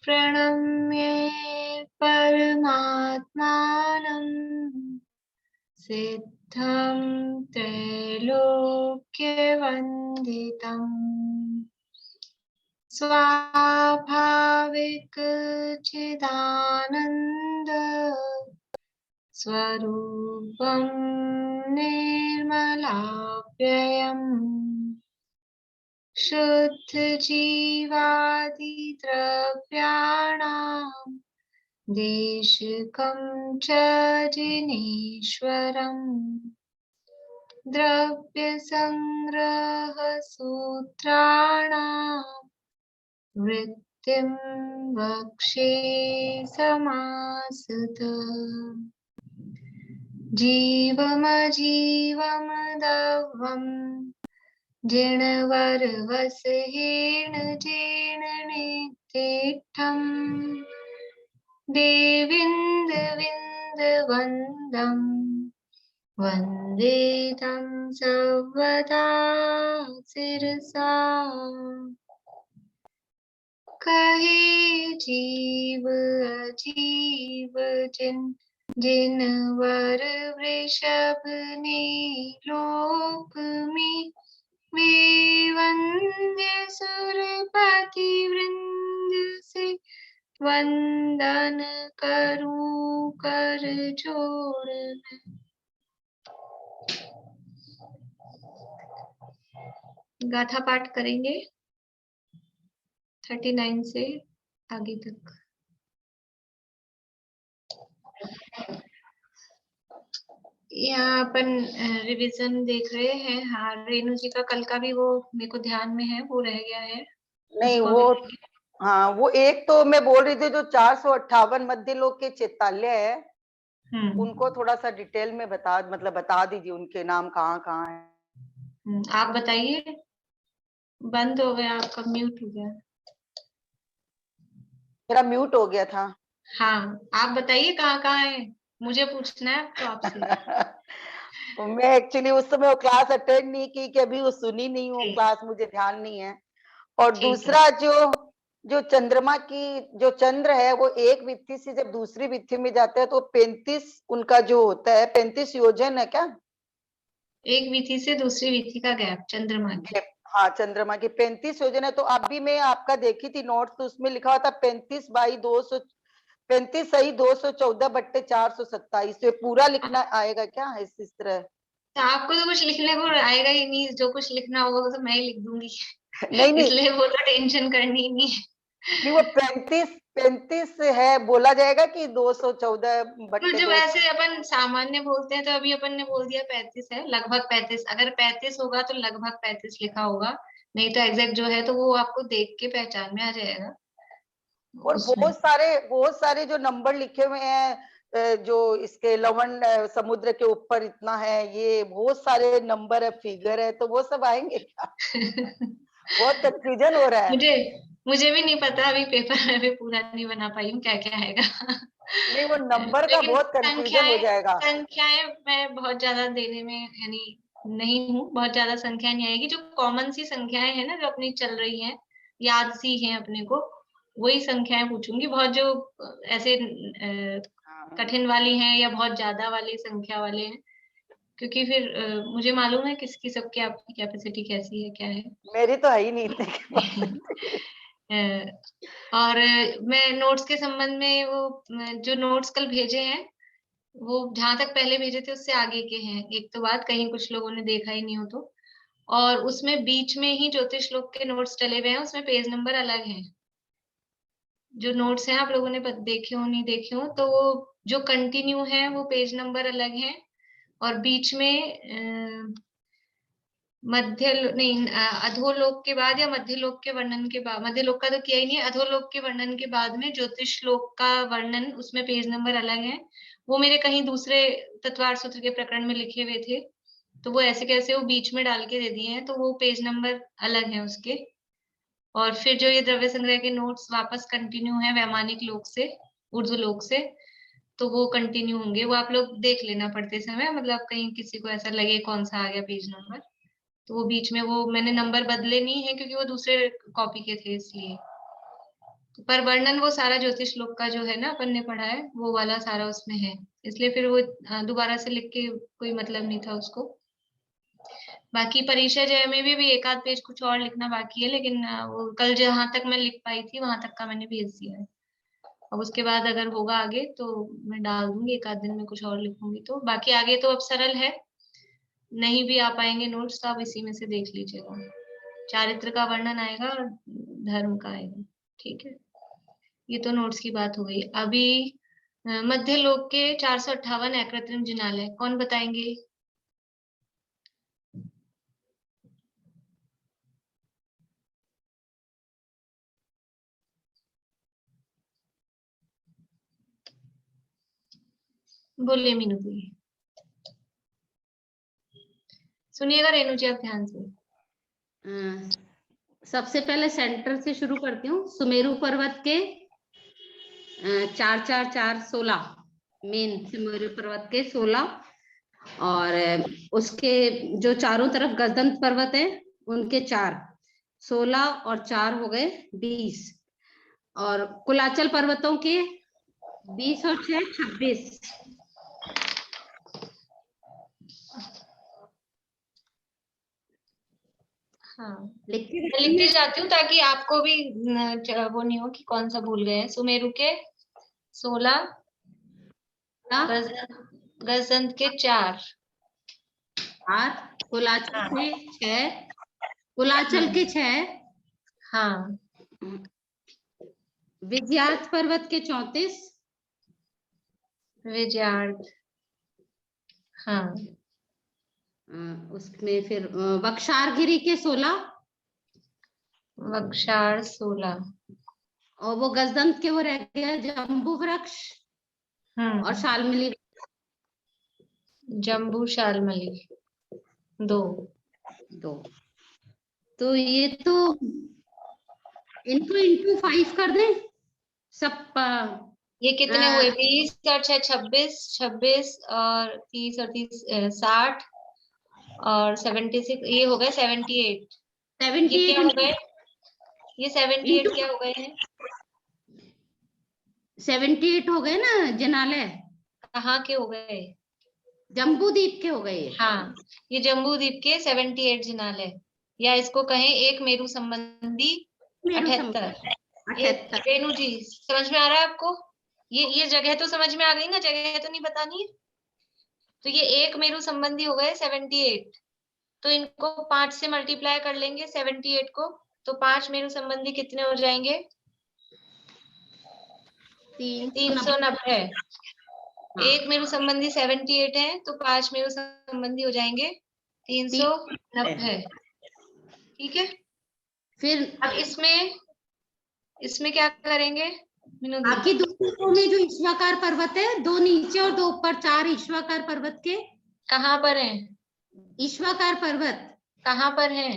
प्रणम्य परमात्मानं सिद्धं त्रैलोक्यवन्दितम् स्वाभाविक चिदानन्द स्वरूपं निर्मलाव्ययम् शुद्ध जीवादिद्रव्याणां देशिकं च जिनेश्वरम् द्रव्यसंग्रह सूत्राणां वृत्तिं वक्षे समासुतम् जीवमजीवमदवम् जिणवरवसहेन जीर्णनेत्थम् देविन्दविन्दवन्दं वन्दे तं सर्वदा शिरसा कहे जीव अजीव जिनवर वृषभ ने लोक में वे वंद्य सुरपति वृंद से वंदन करूं कर जोड़ गाथा पाठ करेंगे 39 से आगे तक। यहाँ अपन रिवीजन देख रहे हैं। हाँ, रेणु जी का कल का भी वो मेरे को ध्यान में है, वो रह गया है। नहीं वो हाँ, वो एक तो मैं बोल रही थी जो 458 मध्य लोक के चैताल्य है, उनको थोड़ा सा डिटेल में बता दीजिए, उनके नाम कहाँ कहाँ है। आप बताइए। बंद हो गया आपका, म्यूट हो गया। मेरा म्यूट हो गया था। हाँ, आप बताइए कहाँ कहाँ है, मुझे पूछना है तो आपसे। मैं एक्चुअली उस समय वो क्लास अटेंड नहीं की कि अभी वो सुनी नहीं हूँ क्लास, मुझे ध्यान नहीं है। और दूसरा जो चंद्रमा की जो चंद्र है वो एक वित्ती से जब दूसरी वित्ती में जाता है तो 35 उनका जो होता है 35 योजन है क्या? एक विधि से दूसरी विधि का गैप चंद्रमा की। हाँ, चंद्रमा की 35 योजन है। तो अभी मैं आपका देखी थी नोट, तो उसमें लिखा हुआ था 35 बाई 200 35 सही 214/427। तो पूरा लिखना आएगा क्या इस तरह? तो आपको तो कुछ लिखने को आएगा ही नहीं, जो कुछ लिखना होगा वो तो मैं ही लिख दूंगी। नहीं इसलिए वो तो टेंशन करनी ही नहीं है। नहीं, वो 35 है बोला जाएगा कि 214/200। जब ऐसे अपन सामान्य बोलते हैं तो अभी अपन ने बोल दिया 35 है, लगभग 35। अगर 35 होगा तो लगभग 35 लिखा होगा, नहीं तो एग्जैक्ट जो है तो वो आपको देख के पहचान में आ जाएगा। और बहुत सारे जो नंबर लिखे हुए हैं, जो इसके लवण समुद्र के ऊपर इतना है, ये बहुत सारे नंबर है, फिगर है, तो वो सब आएंगे क्या? बहुत कंफ्यूजन हो रहा है। मुझे भी नहीं पता, अभी पेपर में भी पूरा नहीं बना पाई हूँ क्या क्या आएगा। नहीं, वो नंबर का बहुत कंफ्यूजन हो जाएगा। संख्याएं मैं बहुत ज्यादा देने में यानी नहीं हूँ, बहुत ज्यादा संख्या नहीं आएगी। जो कॉमन सी संख्याएं हैं ना, जो अपनी चल रही हैं, याद सी हैं अपने को, वही संख्याएं पूछूंगी। बहुत जो ऐसे कठिन वाली हैं या बहुत ज्यादा वाली संख्या वाले हैं, क्योंकि फिर मुझे मालूम है किसकी सबकी आपकी कैपेसिटी कैसी है, क्या है। मेरी तो है ही नहीं इतनी। और मैं नोट्स के संबंध में वो जो नोट्स कल भेजे हैं वो जहां तक पहले भेजे थे उससे आगे के हैं। एक तो बात कहीं कुछ लोगों ने देखा ही नहीं हो तो, और उसमें बीच में ही ज्योतिष लोक के नोट्स चले हुए हैं, उसमें पेज नंबर अलग हैं। जो नोट्स हैं आप लोगों ने देखे हो नहीं देखे हो तो वो जो कंटिन्यू है वो पेज नंबर अलग है, और बीच में मध्य नहीं अधोलोक के बाद या मध्य लोक के वर्णन के बाद, मध्य लोक का तो किया ही नहीं, अधोलोक के वर्णन के बाद में ज्योतिष लोक का वर्णन, उसमें पेज नंबर अलग है। वो मेरे कहीं दूसरे तत्वार सूत्र के प्रकरण में लिखे हुए थे, तो वो ऐसे कैसे वो बीच में डाल के दे दिए हैं, तो वो पेज नंबर अलग है उसके। और फिर जो ये द्रव्य संग्रह के नोट्स वापस कंटिन्यू है वैमानिक लोक से, उर्दू लोक से, तो वो कंटिन्यू होंगे। वो आप लोग देख लेना पड़ते समय, मतलब कहीं किसी को ऐसा लगे कौन सा आ गया पेज नंबर, तो वो बीच में वो मैंने नंबर बदले नहीं है क्योंकि वो दूसरे कॉपी के थे इसलिए। पर वर्णन वो सारा ज्योतिष लोक का जो है ना अपन ने पढ़ा है, वो वाला सारा उसमें है, इसलिए फिर वो दोबारा से लिख के कोई मतलब नहीं था उसको। बाकी परीक्षा जय में भी एक आध पेज कुछ और लिखना बाकी है, लेकिन वो कल जहां तक मैं लिख पाई थी वहां तक का मैंने भेज दिया है। अब उसके बाद अगर होगा आगे तो मैं डाल दूंगी, एक आध दिन में कुछ और लिखूंगी। तो बाकी आगे तो अब सरल है, नहीं भी आ पाएंगे नोट्स तो आप इसी में से देख लीजिएगा। चारित्र का वर्णन आएगा और धर्म का आएगा, ठीक है। ये तो नोट्स की बात हो गई। अभी मध्य लोक के 458 अकृत्रिम जिनालय कौन बताएंगे? बोलिए मीनू जी। सुनिएगा रेणु जी आप ध्यान से। सबसे पहले सेंटर से शुरू करती हूँ। सुमेरु पर्वत के 4 4 4 16 मेन सुमेरु पर्वत के 16, और उसके जो चारों तरफ गजदंत पर्वत है उनके 4, 16 और 4 हो गए 20, और कुलाचल पर्वतों के 20 और 6 26। हाँ, लिख मैं लिखती जाती हूँ ताकि आपको भी वो नहीं हो कि कौन सा भूल गए हैं। सुमेरु के 16, गजदंत के 4, कुलाचल के 6, कुलाचल के 6, हाँ, विजयार्थ पर्वत के 34, विजयार्थ, हाँ, उसमें फिर वक्षारगिरी के 16, वक्षार 16, और वो गजदंत के वो रह गया जम्बू वृक्ष और शालमली, जम्बू शालमली 2। तो ये तो इनको इंटू 5 कर दें सब। ये कितने हुए? 20 और 6 26, 26 और 30 और 30 60 और 76, ये हो गए 78। ये क्या हो गए? ये 78 क्या हो गए हैं? 78 हो गए ना जिनालय। कहाँ के हो गए? जम्बू द्वीप के हो गए। हाँ, ये जम्बू द्वीप के 78 जिनालय, या इसको कहें एक मेरु संबंधी 78। रेणु जी समझ में आ रहा है आपको? ये जगह तो समझ में आ गई ना, जगह तो नहीं बतानी है। तो ये एक मेरु संबंधी हो गए 78, तो इनको 5 से मल्टीप्लाई कर लेंगे 78 को, तो 5 मेरु संबंधी कितने हो जाएंगे? 390। एक मेरु संबंधी 78 है, तो 5 मेरु संबंधी हो जाएंगे 390। ठीक है, फिर अब इसमें क्या करेंगे? बाकी दो में जो ईश्वाकार पर्वत है, 2 नीचे और 2 ऊपर, 4 ईश्वाकार पर्वत के। कहाँ पर है ईश्वाकार पर्वत? कहाँ पर है?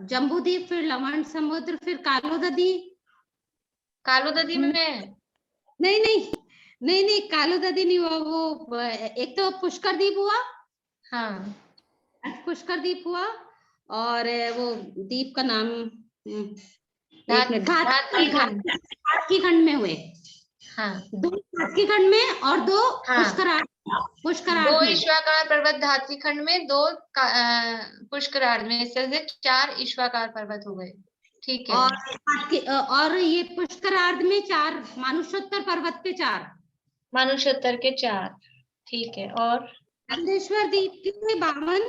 जम्बूद्वीप, फिर लवण समुद्र, फिर कालोददी। कालोददी में है? नहीं, कालोददी नहीं हुआ। वो एक तो पुष्कर द्वीप हुआ। हाँ, पुष्कर द्वीप हुआ, और वो द्वीप का नाम घाटकी खंड में हुए। हाँ, 2 घाटकी खंड में और 2 पुष्करार्ध 2 में। ईश्वाकार पर्वत धात्री खंड में, 2 पुष्करार्ध में, इससे 4 ईश्वाकार पर्वत हो गए। ठीक है, और ये पुष्करार्ध में 4, मानुषोत्तर पर्वत पे 4, मानुषोत्तर के 4। ठीक है, और नंदेश्वर द्वीप के 52,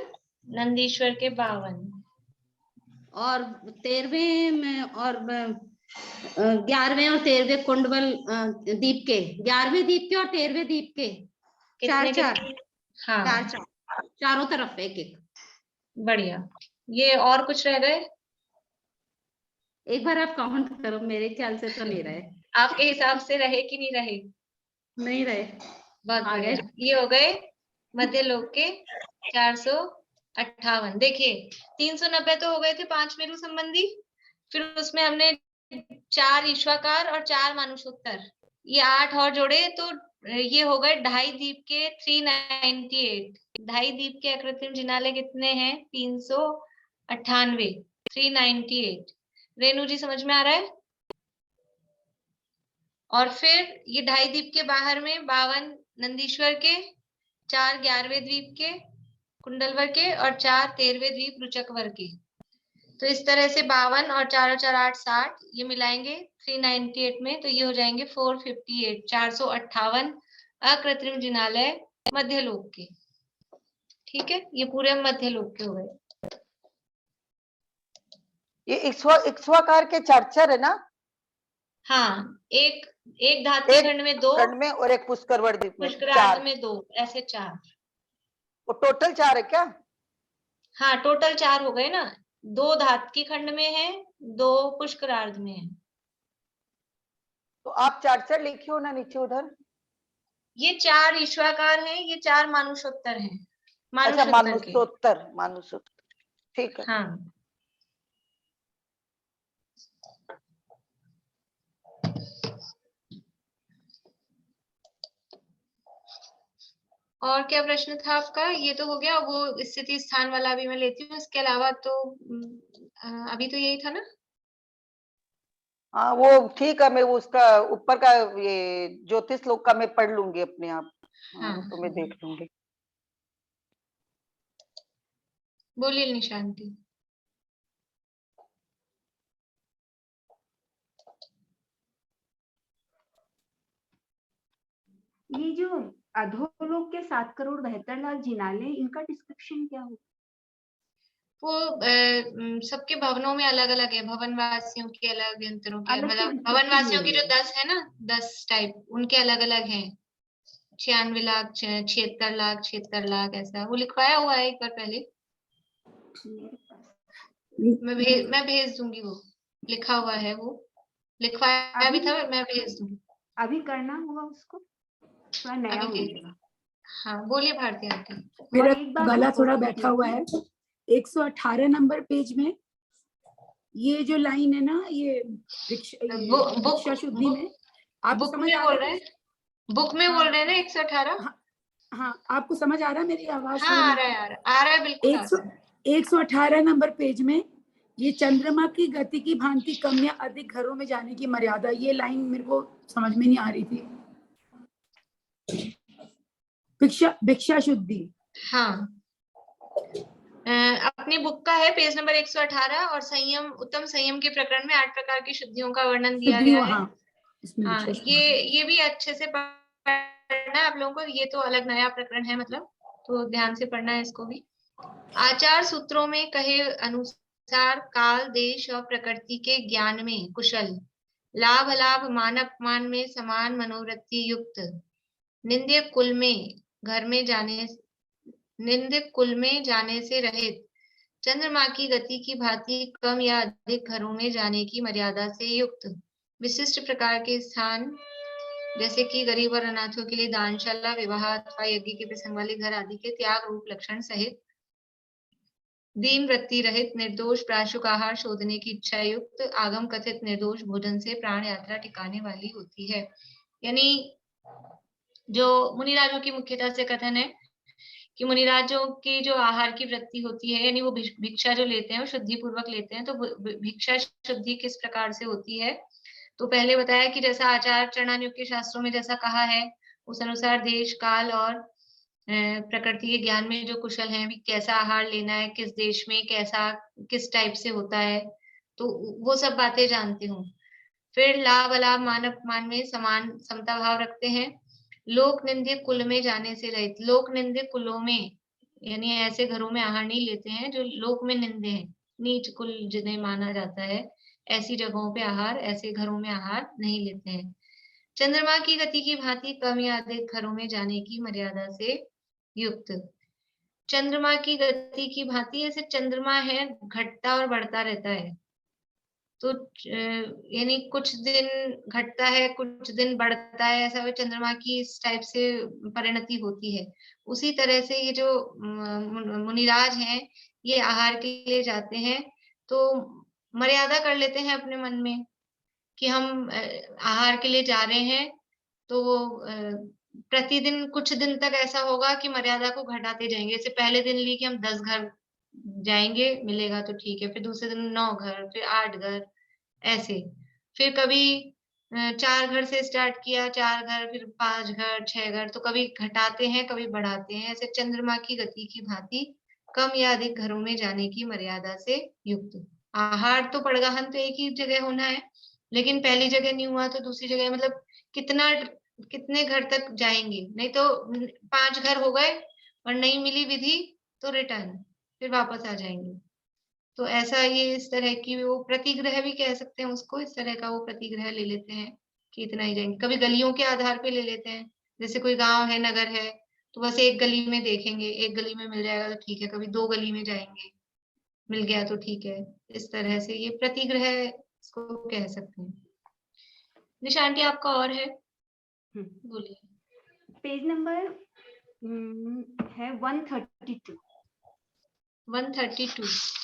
नंदीश्वर के 52, और 13वें में, और 11वें और 13वें कुंडवल द्वीप के, 11वें द्वीप के और 13वें द्वीप के 4 हाँ, चारों तरफ एक। बढ़िया। ये और कुछ रह गए? एक बार आप काउंट करो, मेरे ख्याल से तो नहीं रहे। आपके हिसाब से रहे कि नहीं रहे? नहीं रहे। बहुत बढ़िया। ये हो गए मध्य लोक के 458। देखिए 390 तो हो गए थे 5 मेरु संबंधी, फिर उसमें हमने 4 ईश्वाकार और 4 मानुषोत्तर, ये 8 और जोड़े, तो ये हो गए 2.5 द्वीप के 398। 2.5 द्वीप के अकृत्रिम जिनालय कितने हैं? 398, 398। रेणु जी समझ में आ रहा है? और फिर ये 2.5 द्वीप के बाहर में 52 नंदीश्वर के, 4 11वें द्वीप के कुंडलवर के और 4 13वें द्वीप रुचकवर के। तो इस तरह से 52 और 4 और 4 8 60 ये मिलाएंगे 398 में, तो ये हो जाएंगे 458 458 अकृत्रिम जिनालय मध्यलोक के। ठीक है, ये पूरे मध्यलोक के हो गए। ये इक्ष्वाकार के 4 है ना? हाँ, एक धातु खंड में 2, खंड में और एक पुष्करवर द्वीप में 4, पुष्करार्ध में 2, ऐसे 4। वो टोटल 4 है क्या? हाँ, टोटल 4 हो गए ना। 2 धातु खंड में है, 2 पुष्करार्ध में है। तो आप 4 लिखियो ना नीचे उधर। ये 4 ईश्वाकार हैं, ये 4 मानुषोत्तर हैं। अच्छा, मानुषोत्तर के। मानुषोत्तर, ठीक है। हाँ, और क्या प्रश्न था आपका? ये तो हो गया, वो स्थिति स्थान वाला भी मैं लेती हूँ। इसके अलावा तो अभी तो यही था ना। हाँ, वो ठीक है, मैं उसका ऊपर का ये ज्योतिष लोक का मैं पढ़ लूंगी अपने आप। हाँ, तो मैं देख लूंगी। बोलिए निशांति। ये जो अधोलोक के 7,72,00,000 जिनाले, इनका डिस्क्रिप्शन क्या हो? वो सबके भवनों में अलग अलग है। भवनवासियों के अलग यंत्रों के, अलग से मतलब description भवनवासियों की नहीं जो है। 10 है ना, 10 टाइप, उनके अलग अलग हैं। 96 लाख, 76 लाख, 76 लाख, ऐसा वो लिखवाया हुआ है एक बार पहले। मैं भेज दूंगी, वो लिखा हुआ है, वो लिखवाया भी था, मैं भेज दूंगी। अभी करना होगा उसको, थोड़ा नया हो जाएगा। हाँ, बोलिए भारती आंटी। मेरा एक बात गला और थोड़ा पूछनी बैठा हुआ है। 118 नंबर पेज में ये जो लाइन है ना, ये भिक्षा शुद्धि में, आपको बुक समझ में आ बोल रहा रहे है? हैं, बुक में बोल रहे हैं ना 118। हाँ, आपको समझ आ रहा है? मेरी आवाज हाँ, आ रहा है, बिल्कुल आ रहा है। 118 नंबर पेज में ये चंद्रमा की गति की भांति कम या अधिक घरों में जाने की मर्यादा, ये लाइन मेरे को समझ में नहीं आ रही थी। भिक्षा शुद्धि। हाँ, अपनी बुक का है, पेज नंबर 118, और संयम, उत्तम संयम के प्रकरण में 8 प्रकार की शुद्धियों का वर्णन दिया गया है। हाँ, ये भी अच्छे से पढ़ना है आप लोगों को। ये तो अलग नया प्रकरण है, मतलब, तो ध्यान से पढ़ना है इसको भी। आचार सूत्रों में कहे अनुसार काल, देश और प्रकृति के ज्ञान में कुशल, लाभ अलाभ मान अपमान में समान मनोवृत्ति युक्त, निंद्य कुल में जाने से रहित, चंद्रमा की गति की भांति कम या अधिक घरों में जाने की मर्यादा से युक्त, विशिष्ट प्रकार के स्थान जैसे कि गरीब और अनाथों के लिए दानशाला, विवाह अथवा यज्ञ के प्रसंग वाले घर आदि के त्याग रूप लक्षण सहित, दीन वृत्ति रहित, निर्दोष प्राशुक आहार शोधने की इच्छा युक्त, आगम कथित निर्दोष भोजन से प्राण यात्रा टिकाने वाली होती है। यानी जो मुनिराजों की मुख्यतः से कथन है कि मुनिराजों की जो आहार की वृत्ति होती है, यानी वो भिक्षा जो लेते हैं वो शुद्धि पूर्वक लेते हैं। तो भिक्षा शुद्धि किस प्रकार से होती है, तो पहले बताया कि जैसा आचार चरणानुग के शास्त्रों में जैसा कहा है, उस अनुसार देश काल और प्रकृति के ज्ञान में जो कुशल हैं, कैसा आहार लेना है, किस देश में कैसा, किस टाइप से होता है, तो वो सब बातें जानती हूँ। फिर लाभ अलाभ मान अपमान में समान समता भाव रखते हैं। लोक निंदे कुल में जाने से रहित, लोक निंदे कुलों में, यानी ऐसे घरों में आहार नहीं लेते हैं जो लोक में निंदे हैं, नीच कुल जिन्हें माना जाता है, ऐसी जगहों पे आहार, ऐसे घरों में आहार नहीं लेते हैं। चंद्रमा की गति की भांति कम या अधिक घरों में जाने की मर्यादा से युक्त, चंद्रमा की गति की भांति, ऐसे चंद्रमा है घटता और बढ़ता रहता है, तो यानी कुछ दिन घटता है, कुछ दिन बढ़ता है, ऐसा वो चंद्रमा की इस टाइप से परिणति होती है। उसी तरह से ये जो मुनिराज हैं, ये आहार के लिए जाते हैं तो मर्यादा कर लेते हैं अपने मन में कि हम आहार के लिए जा रहे हैं, तो वो प्रतिदिन कुछ दिन तक ऐसा होगा कि मर्यादा को घटाते जाएंगे। जैसे पहले दिन ली कि हम 10 घर जाएंगे, मिलेगा तो ठीक है, फिर दूसरे दिन 9 घर, फिर 8 घर, ऐसे। फिर कभी 4 घर से स्टार्ट किया, 4 घर, फिर 5 घर, 6 घर, तो कभी घटाते हैं, कभी बढ़ाते हैं। ऐसे चंद्रमा की गति की भांति कम या अधिक घरों में जाने की मर्यादा से युक्त। आहार तो पड़गाहन तो एक ही जगह होना है, लेकिन पहली जगह नहीं हुआ तो दूसरी जगह, मतलब कितने घर तक जाएंगे। नहीं तो 5 घर हो गए और नहीं मिली विधि तो रिटर्न, फिर वापस आ जाएंगे। तो ऐसा ये इस तरह की वो प्रतिग्रह भी कह सकते हैं उसको, इस तरह का वो प्रतिग्रह ले लेते हैं कि इतना ही जाएंगे। कभी गलियों के आधार पे ले लेते हैं, जैसे कोई गांव है, नगर है, तो बस एक गली में देखेंगे, एक गली में मिल जाएगा तो ठीक है, कभी 2 गली में जाएंगे, मिल गया तो ठीक है। इस तरह से ये प्रतिग्रह इसको कह सकते हैं। निशा आंटी आपका और है, बोलिए। पेज नंबर है 132। 132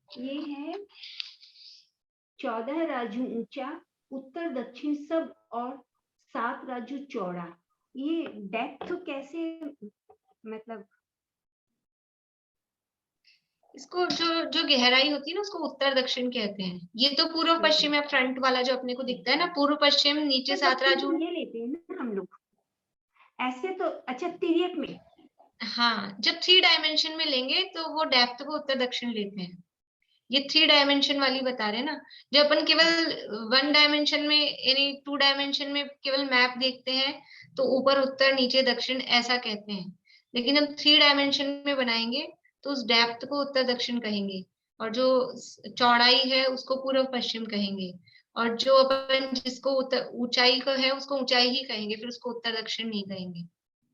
ये है 14 राजू ऊंचा, उत्तर दक्षिण सब और 7 राजू चौड़ा। ये डेप्थ कैसे, मतलब इसको जो गहराई होती है ना, उसको उत्तर दक्षिण कहते हैं। ये तो पूर्व पश्चिम है, फ्रंट वाला जो अपने को दिखता है ना, पूर्व पश्चिम, नीचे 7 राजू। ये लेते हैं ना हम लोग ऐसे, तो अच्छा तिर्यक में। हाँ, जब 3 डायमेंशन में लेंगे तो वो डेप्थ को उत्तर दक्षिण लेते हैं। ये 3 डायमेंशन वाली बता रहे हैं ना। जब अपन केवल 1 डायमेंशन में यानी 2 डायमेंशन में केवल मैप देखते हैं तो ऊपर उत्तर नीचे दक्षिण ऐसा कहते हैं, लेकिन हम 3 डायमेंशन में बनाएंगे तो उस डेप्थ को उत्तर दक्षिण कहेंगे, और जो चौड़ाई है उसको पूर्व पश्चिम कहेंगे, और जो अपन जिसको ऊंचाई को है उसको ऊंचाई ही कहेंगे, फिर उसको उत्तर दक्षिण नहीं कहेंगे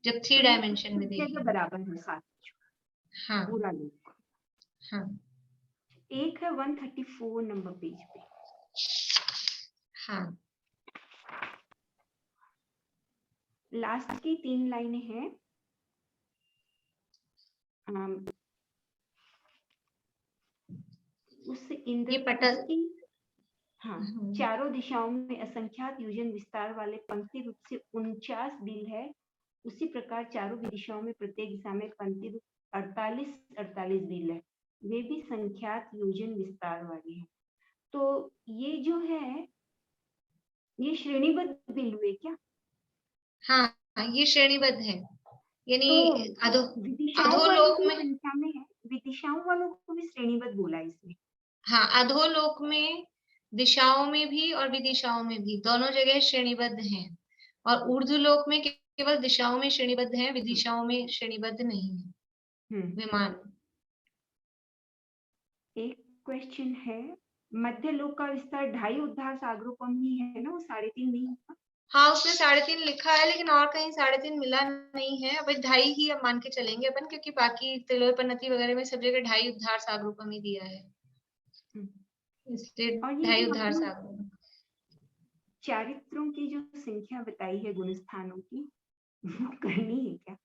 जब 3 डायमेंशन में देखेंगे। बराबर है 7। हाँ पूरा लोग। हाँ। एक है 134 नंबर पेज पे। हाँ, लास्ट की 3 लाइनें हैं। उस इंद्र की, हाँ, चारों दिशाओं में असंख्यात योजन विस्तार वाले पंक्ति रूप से 49 बिल है। उसी प्रकार चारों दिशाओं में प्रत्येक दिशा में पंक्ति रूप 48 बिल है, वे भी संख्यात योजन विस्तार वाले हैं। तो ये जो है ये श्रेणीबद्ध बिल हुए क्या? हाँ, ये श्रेणीबद्ध है, यानी तो अधोलोक में संख्या में है, विदिशाओं वालों को भी श्रेणीबद्ध बोला इसमें। हाँ, अधोलोक में दिशाओं में भी और विदिशाओं में भी दोनों जगह श्रेणीबद्ध हैं, और ऊर्ध्वलोक में केवल दिशाओं में श्रेणीबद्ध हैं, विदिशाओं में श्रेणीबद्ध नहीं है विमान। एक क्वेश्चन है, मध्य लोक का विस्तार 2.5 उद्धार सागरों पर ही है ना, वो 3.5 नहीं है? हाँ, उसमें 3.5 लिखा है, लेकिन और कहीं 3.5 मिला नहीं है। अब 2.5 ही अब मान के चलेंगे अपन, क्योंकि बाकी त्रिलोकपनति वगैरह में सब जगह 2.5 उद्धार सागरों ही दिया है, इसलिए 2.5 उद्धार सागरों। चारित्रों की जो संख्या बताई है गुणस्थानों की, वो करनी है क्या?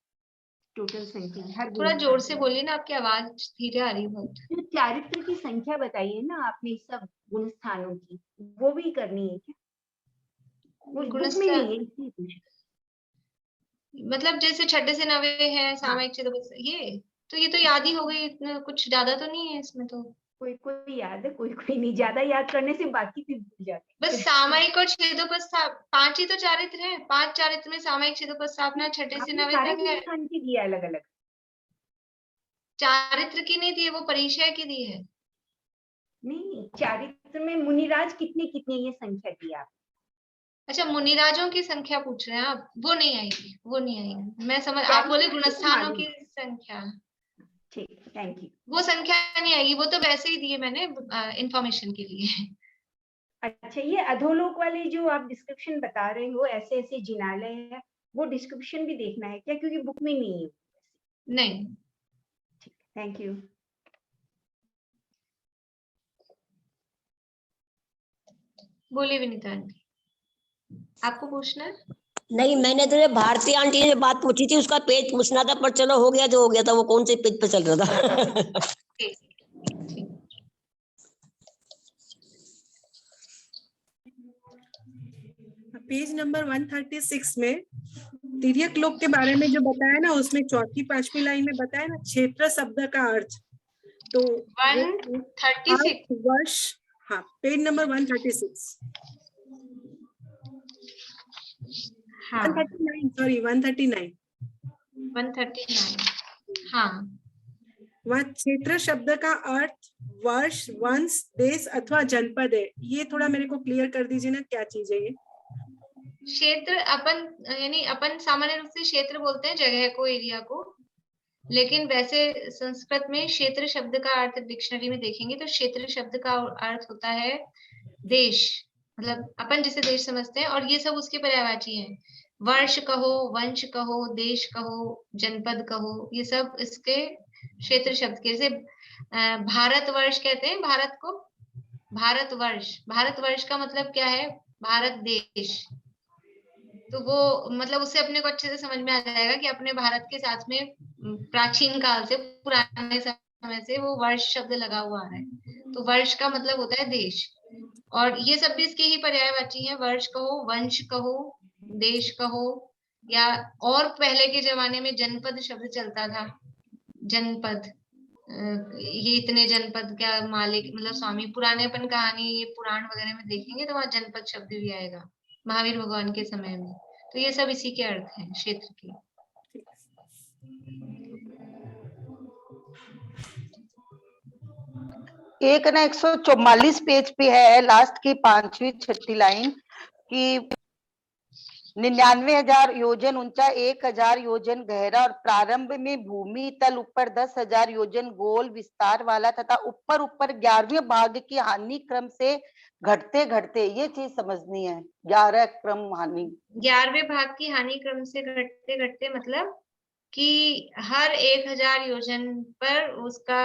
टोटल संख्या हर थोड़ा जोर से बोलिए ना, आपकी आवाज धीरे आ रही है बहुत। जो चारित्र की संख्या बताई है ना आपने सब गुणस्थानों की, वो भी करनी है क्या? वो बुक में नहीं है इसलिए पूछा। मतलब जैसे 6 से 9 है, सामयिक छेदोपद, ये तो याद ही हो गई, इतना कुछ ज्यादा तो नहीं है इसमें। तो कोई याद है, कोई नहीं। ज्यादा याद करने से बाकी फिर भूल जाते हैं। बस सामयिक और छेदोपद 5 ही तो चारित्र हैं। 5 चारित्र में सामयिक छेदोपद स्थापना 6 से 9 तक है। गुणस्थान की दिया अलग अलग, चारित्र की नहीं दी है, वो परिचय की दी है। नहीं, चारित्र में मुनिराज कितने कितने ये संख्या दी आप? अच्छा, मुनिराजों की संख्या पूछ रहे हैं आप? वो नहीं आएगी। मैं समझ, आप बोले गुणस्थानों की संख्या। ठीक, थैंक यू। वो संख्या नहीं आएगी, वो तो वैसे ही दिए मैंने इंफॉर्मेशन के लिए। अच्छा, ये अधोलोक वाले जो आप डिस्क्रिप्शन बता रहे हो, ऐसे ऐसे जिनालय है, वो डिस्क्रिप्शन भी देखना है क्या? क्योंकि बुक में नहीं है। नहीं। ठीक, थैंक यू। बोलिए विनीता आंटी, आपको पूछना है? नहीं, मैंने तो भारती आंटी ने बात पूछी थी, उसका पेज पूछना था, पर चलो हो गया जो हो गया था। वो कौन से पेज पे चल रहा था? पेज नंबर 136 में तिर्यक लोक के बारे में जो बताया ना, उसमें 4वीं-5वीं लाइन में बताया ना क्षेत्र शब्द का अर्थ। तो 136 वर्ष हाँ, पेज नंबर 136। हाँ 139, सॉरी 139। 139। हाँ वहाँ क्षेत्र शब्द का अर्थ वर्ष, वंश, देश अथवा जनपद है। ये थोड़ा मेरे को क्लियर कर दीजिए ना, क्या चीज है ये? क्षेत्र अपन यानी अपन सामान्य रूप से क्षेत्र बोलते हैं जगह को, एरिया को, लेकिन वैसे संस्कृत में क्षेत्र शब्द का अर्थ डिक्शनरी में देखेंगे तो क्षेत्र शब्द का अर्थ होता है देश, मतलब अपन जिसे देश समझते हैं, और ये सब उसके पर्यायवाची हैं। वर्ष कहो, वंश कहो, देश कहो, जनपद कहो, ये सब इसके क्षेत्र शब्द के। जैसे भारतवर्ष कहते हैं भारत को, भारतवर्ष, भारतवर्ष का मतलब क्या है? भारत देश। तो वो मतलब उससे अपने को अच्छे से समझ में आ जाएगा कि अपने भारत के साथ में प्राचीन काल से, पुराने समय से वो वर्ष शब्द लगा हुआ है। तो वर्ष का मतलब होता है देश, और ये सब भी इसके ही पर्यायवाची हैं। वर्ष कहो, वंश कहो, देश कहो, या और पहले के जमाने में जनपद शब्द चलता था। जनपद, ये इतने जनपद का मालिक, मतलब स्वामी। पुराने अपन कहानी, ये पुराण वगैरह में देखेंगे तो वहां जनपद शब्द भी आएगा महावीर भगवान के समय में। तो ये सब इसी के अर्थ हैं क्षेत्र के। एक ना 144 पेज पे है, लास्ट की 5वीं 6ठी लाइन की 99,000 योजन ऊंचा, 1,000 योजन गहरा और प्रारंभ में भूमि तल ऊपर 10,000 योजन गोल विस्तार वाला तथा ऊपर ऊपर 11वें भाग की हानि क्रम से घटते घटते, ये चीज समझनी है। 11 क्रम हानि, 11वें भाग की हानि क्रम से घटते घटते मतलब कि हर 1,000 योजन पर उसका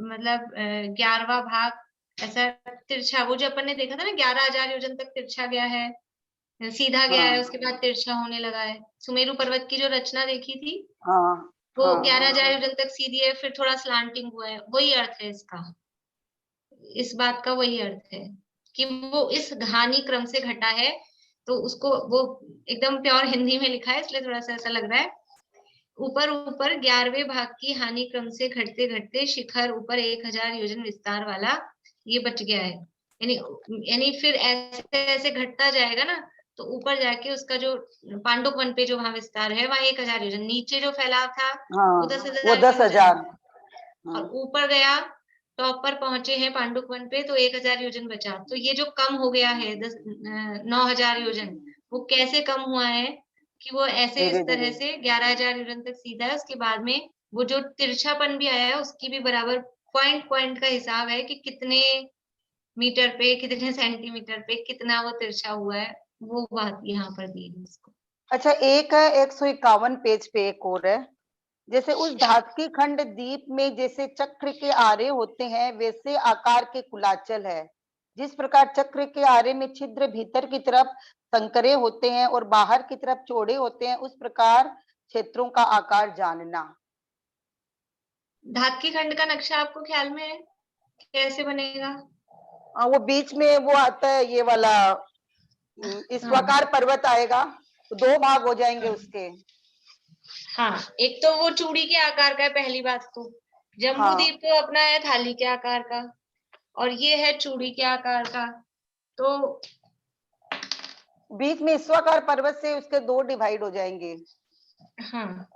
मतलब 11वां भाग ऐसा तिरछा, वो जो अपन ने देखा था ना 11,000 योजन तक तिरछा गया है, सीधा गया है, उसके बाद तिरछा होने लगा है। सुमेरु पर्वत की जो रचना देखी थी, हाँ वो हाँ 11,000 योजन तक सीधी है, फिर थोड़ा स्लांटिंग हुआ है। वही अर्थ है इसका, इस बात का वही अर्थ है कि वो इस हानि क्रम से घटा है। तो उसको वो एकदम प्योर हिंदी में लिखा है, इसलिए थोड़ा सा ऐसा लग रहा है। ऊपर ऊपर 11वें भाग की हानि क्रम से घटते घटते शिखर ऊपर 1,000 योजन विस्तार वाला ये बच गया है। यानी फिर ऐसे ऐसे घटता जाएगा ना, तो ऊपर जाके उसका जो पांडुक वन पे जो वहां विस्तार है वहां 1,000 योजन, नीचे जो फैलाव था वो 10,000 और ऊपर गया, टॉप पर पहुंचे हैं पांडुक वन पे तो 1,000 योजन बचा। तो ये जो कम हो गया है 9,000 योजन, वो कैसे कम हुआ है कि वो ऐसे इस तरह से 11,000 योजन तक सीधा है। उसके बाद में वो जो तिरछापन भी आया है उसकी भी बराबर पॉइंट पॉइंट का हिसाब है कि कितने मीटर पे, कितने सेंटीमीटर पे कितना वो तिरछा हुआ है, वो बात यहाँ पर दी है इसको। अच्छा, एक है 151 पेज पे, एक और है। जैसे उस धातकी खंड द्वीप में जैसे चक्र के आरे होते हैं वैसे आकार के कुलाचल है। जिस प्रकार चक्र के आरे में छिद्र भीतर की तरफ संकरे होते हैं और बाहर की तरफ चौड़े होते हैं, उस प्रकार क्षेत्रों का आकार जानना। धातकी खंड का नक्शा आपको ख्याल में है कैसे बनेगा? वो बीच में वो आता है, ये वाला इस प्रकार पर्वत आएगा, तो 2 भाग हो जाएंगे उसके। हाँ, एक तो वो चूड़ी के आकार का है, पहली बात तो जम्बूद्वीप तो अपना है थाली के आकार का, और ये है चूड़ी के आकार का। तो बीच में ईश्वाकार पर्वत से उसके 2 डिवाइड हो जाएंगे। हाँ,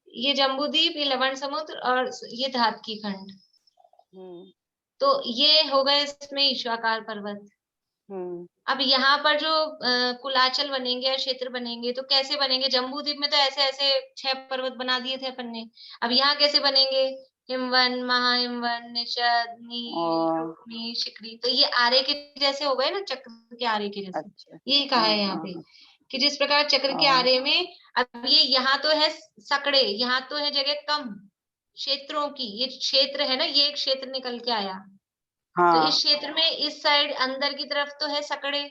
ये जम्बूद्वीप, ये लवण समुद्र और ये धातकी खंड। तो ये हो गए इसमें ईश्वाकार पर्वत। अब यहाँ पर जो कुलाचल बनेंगे या क्षेत्र बनेंगे तो कैसे बनेंगे? जम्बूद्वीप में तो ऐसे ऐसे 6 पर्वत बना दिए थे अपन ने, अब यहाँ कैसे बनेंगे? हिमवन, महाहिमवन, निषद, नील, रुक्मी, शिखरी। तो ये आरे के जैसे हो गए ना, चक्र के आरे के जैसे। अच्छा। ये कहा है यहाँ पे कि जिस प्रकार चक्र के आरे में, अब ये यहाँ तो है सकड़े, यहाँ तो है जगह कम क्षेत्रों की, ये क्षेत्र है ना, ये एक क्षेत्र निकल के आया। तो इस क्षेत्र में इस साइड अंदर की तरफ तो है सकड़े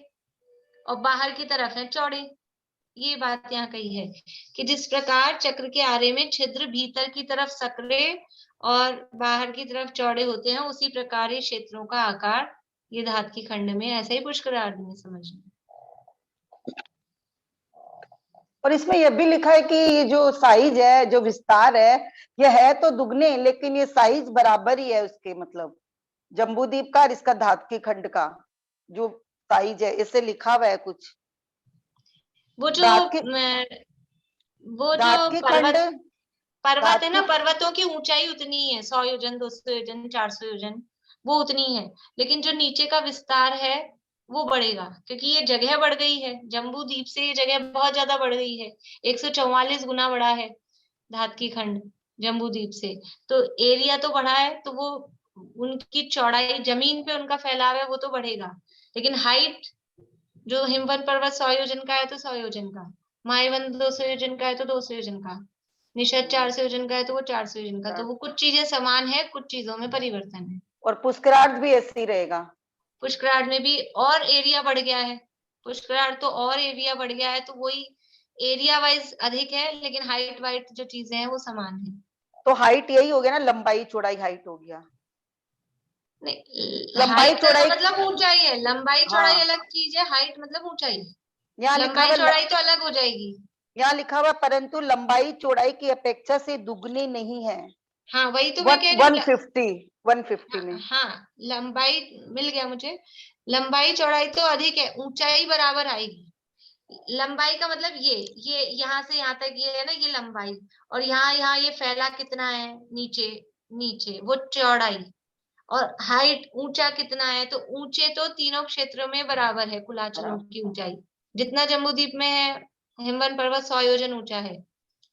और बाहर की तरफ है चौड़े। ये बात यहाँ कही है कि जिस प्रकार चक्र के आरे में छिद्र भीतर की तरफ सकड़े और बाहर की तरफ चौड़े होते हैं, उसी प्रकार ये क्षेत्रों का आकार ये धातकी खंड में ऐसे ही पुष्करार्ध में समझना। और इसमें यह भी लिखा है कि ये जो साइज है, जो विस्तार है, ये है तो दुगने, लेकिन ये साइज बराबर ही है उसके, मतलब जम्बूद्वीप का और इसका धातकी खंड का जो साइज है, इससे लिखा हुआ है कुछ। वो जो धातकी खंड, पर्वत है ना, पर्वतों की ऊंचाई उतनी ही है, 100 योजन, 200 योजन, 400 योजन, वो उतनी है। लेकिन जो नीचे का विस्तार है वो बढ़ेगा, क्योंकि ये जगह बढ़ गई है। जम्बू द्वीप से ये जगह बहुत ज्यादा बढ़ गई है, 144 गुना बढ़ा है धातकी खंड जम्बू द्वीप से। तो एरिया तो बढ़ा है, तो वो उनकी चौड़ाई, जमीन पे उनका फैलाव है, वो तो बढ़ेगा। लेकिन हाइट, जो हिमवंत पर्वत 100 योजन का है तो 100 योजन का, माईवन 200 योजन का है तो 200 योजन का, निषद 400 योजन का है तो वो 400 योजन का। तो वो कुछ चीजें समान है, कुछ चीजों में परिवर्तन है। और पुष्करार्थ भी ऐसे ही रहेगा। पुष्करार्थ में भी और एरिया बढ़ गया है, पुष्करार्थ तो और एरिया बढ़ गया है, तो वही एरिया वाइज अधिक है, लेकिन हाइट वाइट जो चीजें हैं वो समान है। तो हाइट यही हो गया ना, लंबाई चौड़ाई हाइट हो गया। नहीं, लंबाई हाइट का चौड़ाई, मतलब ऊंचाई है, लंबाई चौड़ाई हाँ, अलग चीज है, हाइट मतलब ऊंचाई। यहाँ लिखा लंबाई हुआ, चौड़ाई तो अलग हो जाएगी। यहाँ लिखा हुआ परंतु लंबाई चौड़ाई की अपेक्षा से दुगनी नहीं है। हाँ, वही तो मैं कह रही हूँ। 150 में। हाँ, लंबाई मिल गया मुझे। लंबाई चौड़ाई तो अधिक है, ऊंचाई बराबर आएगी। लंबाई का मतलब ये यहाँ से यहाँ तक ये है ना, ये लंबाई, और यहाँ ये फैला कितना है नीचे, नीचे वो चौड़ाई। और हाइट, ऊंचा कितना है, तो ऊंचे तो तीनों क्षेत्रों में बराबर है, कुलाचलों की ऊंचाई जितना जम्बूद्वीप में है। हिमवंत पर्वत 100 योजन ऊंचा है,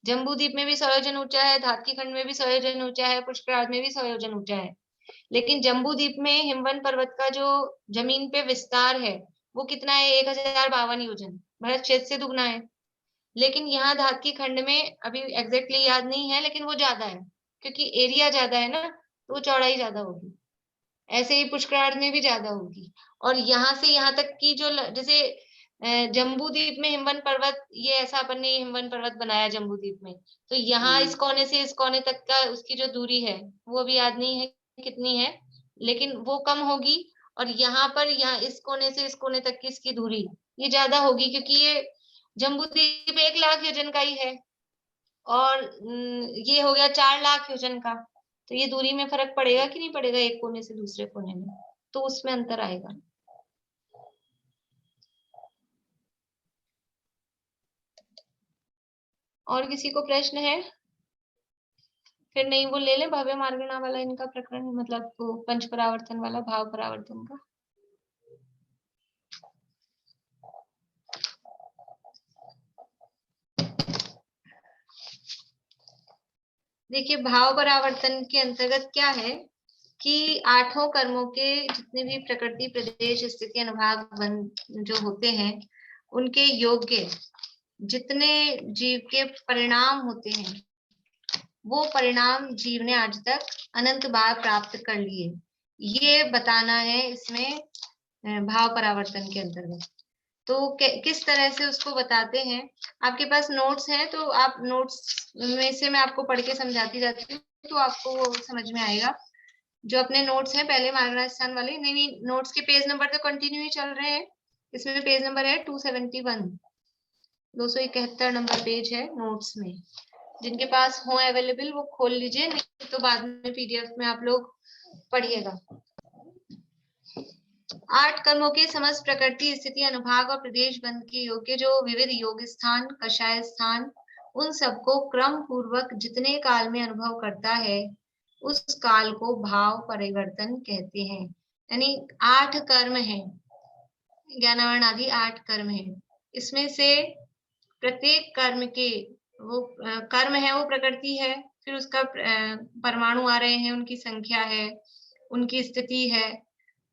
जम्बूद्वीप में भी 100 योजन ऊंचा है, धातकी खंड में भी 100 योजन ऊंचा है, पुष्करार्थ में भी 100 योजन ऊंचा है। लेकिन जम्बूद्वीप में हिमवंत पर्वत का जो जमीन पे विस्तार है वो कितना है, 1052 योजन, भरत क्षेत्र से दुगना है। लेकिन यहाँ धातकी खंड में अभी एग्जैक्टली याद नहीं है, लेकिन वो ज्यादा है, क्योंकि एरिया ज्यादा है ना, तो चौड़ाई ज्यादा होगी। ऐसे ही पुष्करार्थ में भी ज्यादा होगी। और यहाँ से यहाँ तक की जो जैसे जम्बूद्वीप में हिमवंत पर्वत, ये ऐसा अपन ने हिमवंत पर्वत बनाया जम्बूद्वीप में, तो यहाँ इस कोने से इस कोने तक का उसकी जो दूरी है वो अभी याद नहीं है कितनी है, लेकिन वो कम होगी। और यहाँ पर, यहाँ इस कोने से इस कोने तक की इसकी दूरी ये ज्यादा होगी, क्योंकि ये जम्बूद्वीप 1 लाख योजन का ही है, और ये हो गया 4 लाख योजन का। तो ये दूरी में फर्क पड़ेगा कि नहीं पड़ेगा, एक कोने से दूसरे कोने में, तो उसमें अंतर आएगा। और किसी को प्रश्न है? फिर नहीं वो ले ले भव्य मार्गणा वाला इनका प्रकरण, मतलब वो पंच परावर्तन वाला, भाव परावर्तन का। देखिए, भाव परावर्तन के अंतर्गत क्या है कि 8 कर्मों के जितने भी प्रकृति, प्रदेश, स्थिति, अनुभाग जो होते हैं, उनके योग्य जितने जीव के परिणाम होते हैं, वो परिणाम जीव ने आज तक अनंत बार प्राप्त कर लिए, ये बताना है इसमें भाव परावर्तन के अंतर्गत। तो किस तरह से उसको बताते हैं, आपके पास नोट्स हैं, तो आप नोट्स में से मैं आपको पढ़ के समझाती जाती हूँ, तो आपको वो समझ में आएगा। जो अपने नोट्स हैं पहले मार्गणा स्थान वाले, नहीं नोट्स के पेज नंबर तो कंटिन्यू ही चल रहे हैं। इसमें पेज नंबर है 271, 271 नंबर पेज है नोट्स में। जिनके पास हो अवेलेबल वो खोल लीजिए, नहीं तो बाद में पीडीएफ में आप लोग पढ़िएगा। 8 कर्मों के समस्त प्रकृति, स्थिति, अनुभाग और प्रदेश बंध के योग्य जो विविध योग स्थान, कषाय स्थान, उन सबको क्रम पूर्वक जितने काल में अनुभव करता है, उस काल को भाव परिवर्तन कहते हैं। यानी 8 कर्म हैं, ज्ञानावरण आदि 8 कर्म हैं। इसमें से प्रत्येक कर्म के वो कर्म है, वो प्रकृति है, फिर उसका परमाणु आ रहे हैं, उनकी संख्या है, उनकी स्थिति है,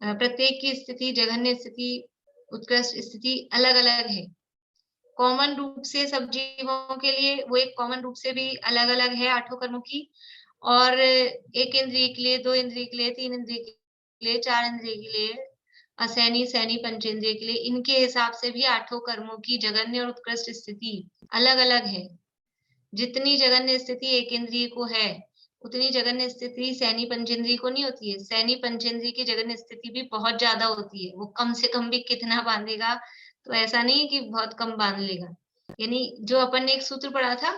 प्रत्येक की स्थिति, जघन्य स्थिति, उत्कृष्ट स्थिति अलग अलग है। कॉमन रूप से सब जीवों के लिए वो एक कॉमन रूप से भी अलग अलग है 8 कर्मों की, और 1 इंद्रिय के लिए, 2 इंद्रिय के लिए, 3 इंद्रिय के लिए, 4 इंद्रिय के लिए, असैनी, सैनी, पंचेंद्रिय के लिए, इनके हिसाब से भी 8 कर्मों की जघन्य और उत्कृष्ट स्थिति अलग अलग है। जितनी जघन्य स्थिति 1 इंद्रिय को है, उतनी जघन्य स्थिति सैनी पंचेंद्रिय को नहीं होती है। सैनी पंचेंद्रिय की जघन्य स्थिति भी बहुत ज्यादा होती है, वो कम से कम भी कितना बांधेगा, तो ऐसा नहीं कि बहुत कम बांध लेगा। यानी जो अपन ने एक सूत्र पढ़ा था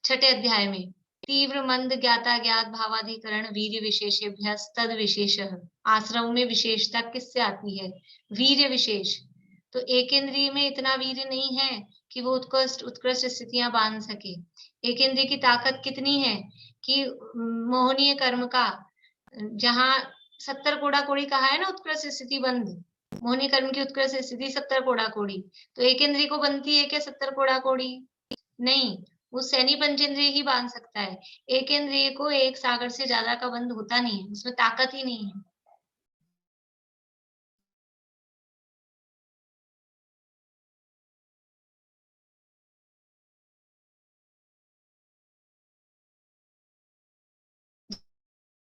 6ठे अध्याय में, तीव्र मंद ज्ञाता ज्ञात भावाधिकरण वीर्य विशेषेभ्यः तद विशेषः। आश्रम में विशेषता किससे आती है? वीर्य विशेष। तो एक इंद्रिय में इतना वीर्य नहीं है कि वो उत्कृष्ट स्थितियां बांध सके। एक इंद्रिय की ताकत कितनी है कि मोहनीय कर्म का, जहां 70 कोड़ा कोड़ी कहा है ना, उत्कृष्ट स्थिति बंद, मोहनीय कर्म की उत्कृष्ट स्थिति 70 कोड़ा कोड़ी। तो एक इंद्रिय को बनती है क्या 70 कोड़ा कोड़ी? नहीं, वो सैनी पंचेंद्रिय ही बांध सकता है। एक इंद्रिय को एक सागर से ज्यादा का बंध होता नहीं है, उसमें ताकत ही नहीं है।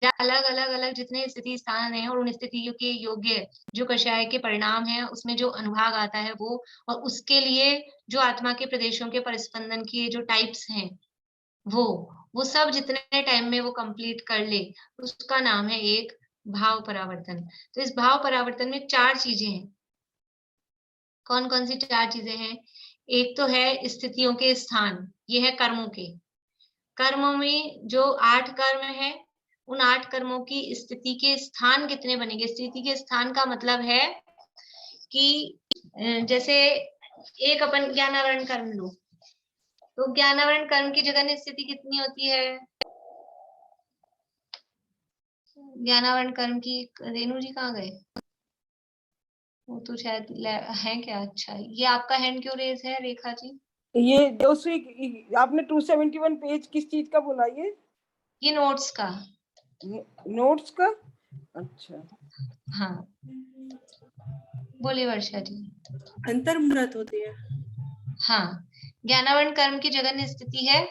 अलग अलग अलग जितने स्थिति स्थान है और उन स्थितियों के योग्य जो कषाय के परिणाम है, उसमें जो अनुभाग आता है वो, और उसके लिए जो आत्मा के प्रदेशों के परिस्पंदन की जो टाइप्स हैं वो सब जितने टाइम में वो कंप्लीट कर ले, उसका नाम है एक भाव परावर्तन। तो इस भाव परावर्तन में 4 चीजें हैं। कौन कौन सी 4 चीजें हैं? एक तो है स्थितियों के स्थान, ये है कर्मों के। कर्मों में जो 8 कर्म है, उन 8 कर्मों की स्थिति के स्थान कितने बनेंगे? स्थिति के स्थान का मतलब है कि जैसे एक अपन ज्ञानावरण कर्म लो, तो ज्ञानावरण कर्म की जगह स्थिति कितनी होती है? ज्ञानावरण कर्म की रेणु जी कहाँ गए? वो तो शायद है क्या? अच्छा, ये आपका हैंड क्यों रेज है रेखा जी? ये आपने 271 पेज किस चीज का बोला? ये नोट्स का। नोट्स का? अच्छा, हाँ, बोलिए वर्षा जी। अंतर्मुहूर्त होती है। हाँ, ज्ञानावरण कर्म की जगह स्थिति है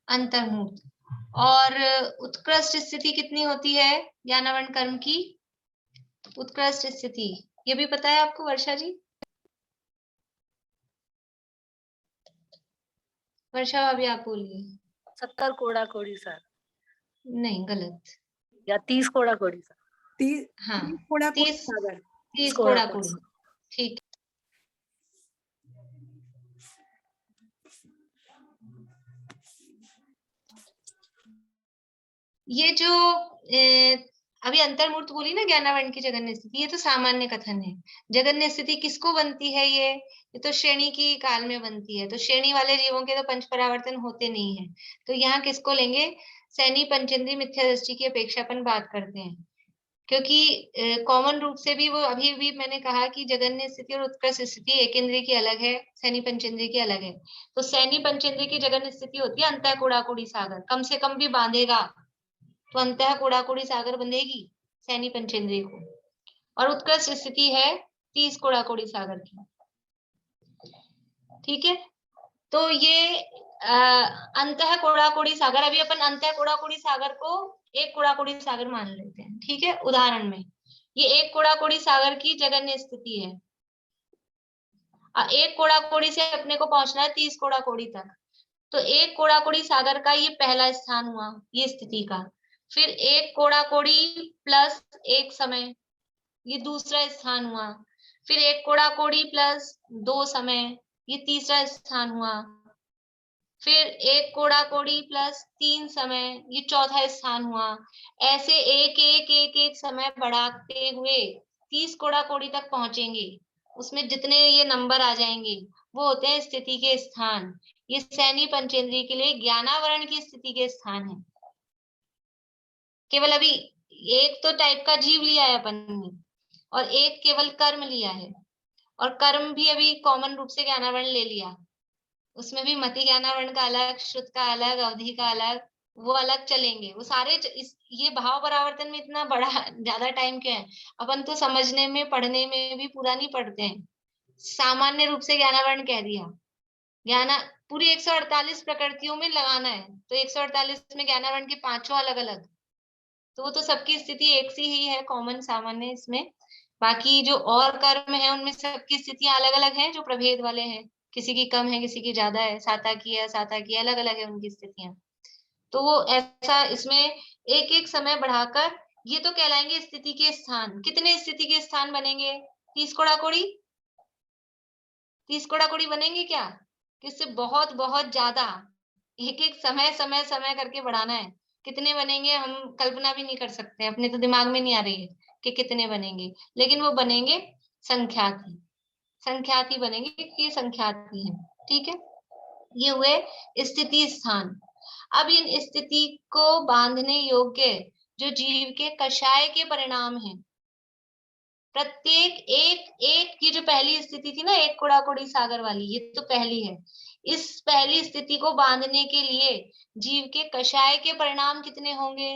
अंतर्मुहूर्त। और उत्कृष्ट स्थिति कितनी होती है ज्ञानावरण कर्म की? उत्कृष्ट स्थिति ये भी पता है आपको वर्षा जी? वर्षा भाभी आप बोलिए। 70 कोड़ा कोड़ी सर। नहीं, गलत। या 30 कोड़ा कोड़ी सर। हाँ, 30 कोड़ा कोड़ा कोड़ी, ठीक। ये जो अभी अंतर्मूर्त बोली ना ज्ञानावरण की जगन्य स्थिति, ये तो सामान्य कथन है। जगन्य स्थिति किसको बनती है? ये तो श्रेणी की काल में बनती है। तो श्रेणी वाले जीवों के तो पंच परावर्तन होते नहीं है। तो यहाँ किसको लेंगे? सैनी पंचेंद्रीय मिथ्या दृष्टि की अपेक्षा अपन बात करते हैं, क्योंकि कॉमन रूप से भी वो अभी भी मैंने कहा कि जगन्य स्थिति और उत्कृष्ट स्थिति एक इंद्रिय की अलग है, सैनी पंचेंद्रिय की अलग है। तो सैनी पंचेंद्रिय की जगन्य स्थिति होती है अंतः कोड़ाकोड़ी सागर, कम से कम भी बांधेगा तो अंतः कोड़ाकोड़ी सागर बंधेगी सैनी पंचेंद्रिय को। और उत्कृष्ट स्थिति है 30 कोड़ाकोड़ी सागर की। ठीक है, तो ये अंतः कोड़ाकोड़ी सागर, अभी अपन अंतः कोड़ाकोड़ी सागर को एक कोड़ाकोड़ी सागर मान लेते हैं। ठीक है, उदाहरण में ये एक कोड़ाकोड़ी सागर की जगन्य स्थिति है। एक कोड़ाकोड़ी से अपने को पहुंचना है 30 कोड़ाकोड़ी तक। तो एक कोड़ाकोड़ी सागर का ये पहला स्थान हुआ, ये स्थिति का। फिर एक कोड़ाकोड़ी प्लस एक समय, ये दूसरा स्थान हुआ। फिर एक कोड़ाकोड़ी प्लस 2 समय, ये तीसरा स्थान हुआ। फिर एक कोड़ाकोड़ी प्लस 3 समय, ये चौथा स्थान हुआ। ऐसे एक एक एक एक समय बढ़ाते हुए 30 कोड़ाकोड़ी तक पहुंचेंगे। उसमें जितने ये नंबर आ जाएंगे वो होते हैं स्थिति के स्थान। ये सैनी पंचेंद्रिय के लिए ज्ञानावरण की स्थिति के स्थान है। केवल अभी एक तो टाइप का जीव लिया है अपन ने, और एक केवल कर्म लिया है। और कर्म भी अभी कॉमन रूप से ज्ञानावरण ले लिया, उसमें भी मति ज्ञानावरण का अलग, श्रुत का अलग, अवधि का अलग, वो अलग चलेंगे। वो सारे ये भाव परावर्तन में इतना बड़ा ज्यादा टाइम क्यों है? अपन तो समझने में पढ़ने में भी पूरा नहीं पढ़ते हैं। सामान्य रूप से ज्ञानावरण कह दिया, ज्ञाना पूरी 148 प्रकृतियों में लगाना है, तो 148 में ज्ञानावरण के 5 अलग अलग, तो वो तो सबकी स्थिति एक सी ही है, कॉमन सामान्य इसमें। बाकी जो और कर्म है उनमें सबकी स्थितियां अलग अलग हैं, जो प्रभेद वाले हैं, किसी की कम है किसी की ज्यादा है, साता की है साता की, अलग अलग है उनकी स्थितियां। तो वो ऐसा इसमें एक एक समय बढ़ाकर ये तो कहलाएंगे स्थिति के स्थान। कितने स्थिति के स्थान बनेंगे? 30 कोड़ाकोड़ी, 30 कोड़ाकोड़ी बनेंगे क्या? किससे बहुत बहुत ज्यादा, एक एक समय समय समय करके बढ़ाना है। कितने बनेंगे हम कल्पना भी नहीं कर सकते, अपने तो दिमाग में नहीं आ रही है कि कितने बनेंगे, लेकिन वो बनेंगे संख्यात ही बनेंगे, कि संख्यात ही है। ठीक है, ये हुए स्थिति स्थान। अब इन स्थिति को बांधने योग्य जो जीव के कषाय के परिणाम हैं, प्रत्येक एक की जो पहली स्थिति थी ना, एक कोड़ा कोड़ी सागर वाली, ये तो पहली है। इस पहली स्थिति को बांधने के लिए जीव के कषाय के परिणाम कितने होंगे?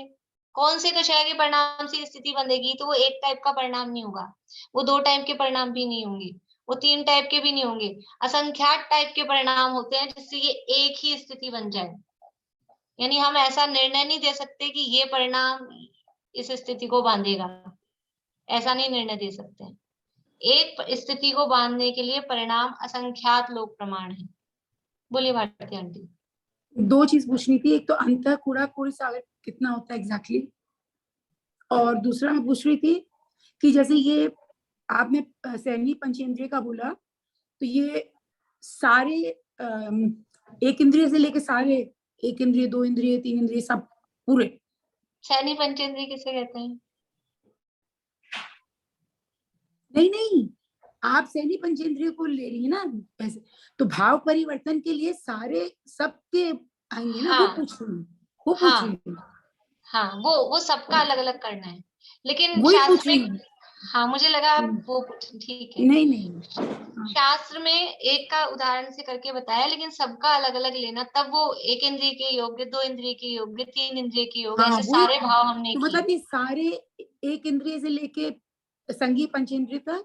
कौन से कषाय के परिणाम से स्थिति बंधेगी? तो वो एक टाइप का परिणाम नहीं होगा, वो 2 टाइप के परिणाम भी नहीं होंगे, वो 3 टाइप के भी नहीं होंगे, असंख्यात टाइप के परिणाम होते हैं जिससे ये एक ही स्थिति बन जाए। यानी हम ऐसा निर्णय नहीं दे सकते कि ये परिणाम इस स्थिति को बांधेगा, ऐसा नहीं निर्णय दे सकते हैं। एक स्थिति को बांधने के लिए परिणाम असंख्यात लोक प्रमाण है। बोलिए भारती आंटी। 2 चीज पूछनी थी, एक तो अंतः कूड़ा कोड़ी सागर कितना होता है एग्जैक्टली, और दूसरा मैं पूछ रही थी कि जैसे ये आपने सहनी पंचेंद्रिय का बोला, तो ये सारे एक इंद्रिय से लेके सारे, एक इंद्रिय, 2 इंद्रिय, 3 इंद्रिय, सब पूरे? सहनी पंचेंद्रिय किसे कहते हैं? नहीं, आप सहनी पंचेंद्रिय को ले रही है ना ऐसे, तो भाव परिवर्तन के लिए सारे सबके आएंगे ना? हाँ, वो पूछ रही हूँ। हाँ, वो सबका अलग अलग करना है, लेकिन वही शास्त्र पूछ रही में, हूँ। हाँ मुझे लगा आप वो ठीक है। नहीं। शास्त्र में एक का उदाहरण से करके बताया, लेकिन सबका अलग अलग लेना, तब वो एक इंद्रिय के योग्य, 2 इंद्रिय के योग्य, 3 इंद्रिय के योग्य, ऐसे सारे भाव हमने तो किए। मतलब ये सारे एक इंद्रिय से लेके संगी पंचेंद्रिय तक,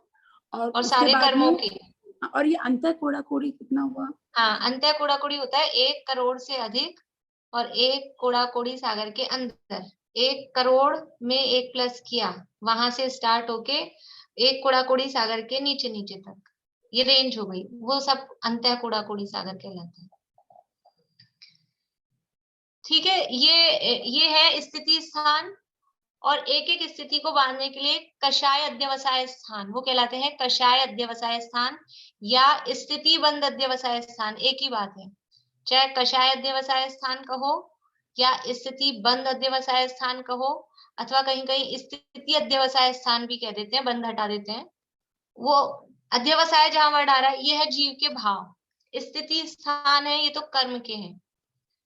और उसके सारे बाद कर्मों में, के। और ये अंतर कोड़ा कोड़ी कितना हुआ? हाँ, अंतः कोड़ा कोड़ी होता है 1 करोड़ से अधिक, और 1 कोड़ा कोड़ी सागर के अंदर। 1 करोड़ में 1 प्लस किया, वहां से स्टार्ट होके 1 कोड़ा कोड़ी सागर के नीचे नीचे तक, ये रेंज हो गई, वो सब अंतः कोड़ा कोड़ी सागर कहलाता है। ठीक है, ये है स्थिति स्थान। और एक एक स्थिति को बांधने के लिए कषाय अध्यवसाय स्थान, वो कहलाते हैं कषाय अध्यवसाय स्थान या स्थिति बंद अध्यवसाय स्थान, एक ही बात है। चाहे कषाय अध्यवसाय स्थान कहो या स्थिति बंद अध्यवसाय स्थान कहो, अथवा कहीं कहीं स्थिति अध्यवसाय स्थान भी कह देते हैं, बंद हटा देते हैं। वो अध्यवसाय जहां वर्ड आ रहा है, ये है जीव के भाव। स्थिति स्थान है, ये तो कर्म के हैं,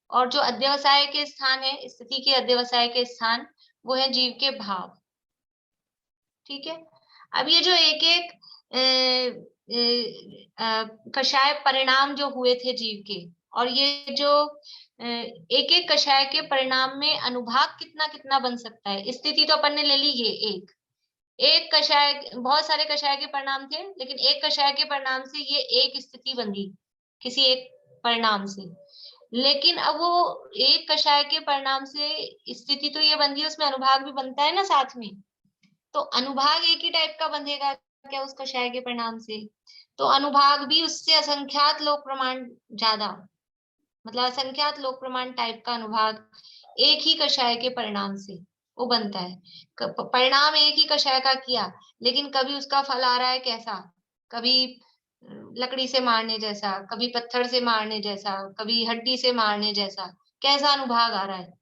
और जो अध्यवसाय के स्थान है, स्थिति के अध्यवसाय के स्थान, वो है जीव के भाव। ठीक है, अब ये जो एक एक कषाय परिणाम जो हुए थे जीव के, और ये जो एक एक कषाय के परिणाम में अनुभाग कितना कितना बन सकता है। स्थिति तो अपन ने ले ली, ये एक कषाय, बहुत सारे कषाय के परिणाम थे, लेकिन एक कषाय के परिणाम से ये एक स्थिति बनी किसी एक परिणाम से। लेकिन अब वो एक कषाय के परिणाम से स्थिति तो ये बन गई, उसमें अनुभाग भी बनता है ना साथ में, तो अनुभाग एक ही टाइप का बंधेगा क्या उस कषाय के परिणाम से? तो अनुभाग भी उससे असंख्यात लोक प्रमाण ज्यादा, मतलब असंख्यात लोक प्रमाण टाइप का अनुभाग एक ही कषाय के परिणाम से वो बनता है। परिणाम एक ही कषाय का किया, लेकिन कभी उसका फल आ रहा है कैसा, कभी लकड़ी से मारने जैसा, कभी पत्थर से मारने जैसा, कभी हड्डी से मारने जैसा, कैसा अनुभाग आ रहा है।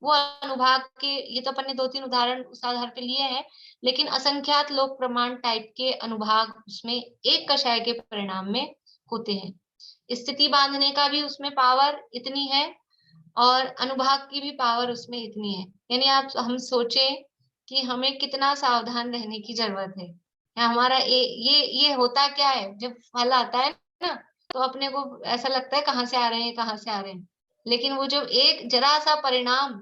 वो अनुभाग के, ये तो अपन ने 2-3 उदाहरण उस आधार पे लिए हैं, लेकिन असंख्यात लोक प्रमाण टाइप के अनुभाग उसमें एक कषाय के परिणाम में होते हैं। स्थिति बांधने का भी उसमें पावर इतनी है, और अनुभाग की भी पावर उसमें इतनी है। यानी आप हम सोचें कि हमें कितना सावधान रहने की जरूरत है। हमारा ये होता क्या है, जब फल आता है ना, तो अपने को ऐसा लगता है कहाँ से आ रहे हैं, कहाँ से आ रहे हैं, लेकिन वो जब एक जरा सा परिणाम,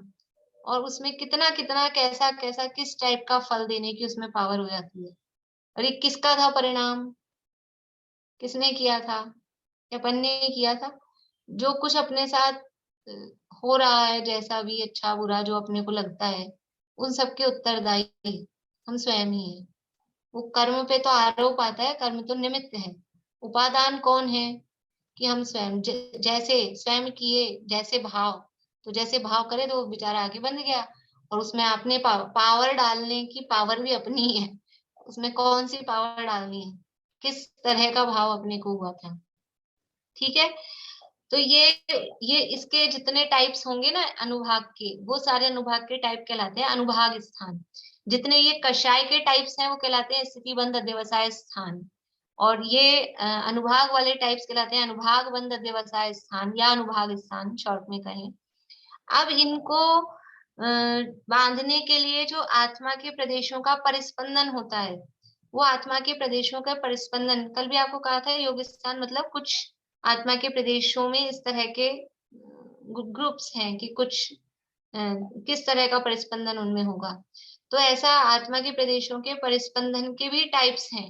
और उसमें कितना कितना कैसा कैसा किस टाइप का फल देने की उसमें पावर हो जाती है। और ये किसका था परिणाम, किसने किया था, या अपन ने किया था? जो कुछ अपने साथ हो रहा है, जैसा भी अच्छा बुरा जो अपने को लगता है, उन सबके उत्तरदायी हम स्वयं ही हैं। वो कर्म पे तो आरोप आता है, कर्म तो निमित्त है, उपादान कौन है? कि हम स्वयं। जैसे स्वयं किए जैसे भाव, तो जैसे भाव करे तो वो बेचारा आगे बन गया, और उसमें आपने पावर डालने की पावर भी अपनी है, उसमें कौन सी पावर डालनी है, किस तरह का भाव अपने को हुआ था। ठीक है, तो ये इसके जितने टाइप्स होंगे ना अनुभाग के, वो सारे अनुभाग के टाइप कहलाते हैं अनुभाग स्थान। जितने ये कषाय के टाइप्स हैं वो कहलाते हैं स्थितिबंध अध्यवसाय स्थान, और ये अनुभाग वाले टाइप्स कहलाते हैं अनुभाग बंध अध्यवसाय स्थान या अनुभाग स्थान शॉर्ट में कहें। अब इनको बांधने के लिए जो आत्मा के प्रदेशों का परिस्पंदन होता है, वो आत्मा के प्रदेशों का परिस्पंदन, कल भी आपको कहा था योग स्थान मतलब कुछ आत्मा के प्रदेशों में इस तरह के ग्रुप्स हैं कि कुछ किस तरह का परिस्पंदन उनमें होगा। तो ऐसा आत्मा के प्रदेशों के परिस्पंदन के भी टाइप्स हैं,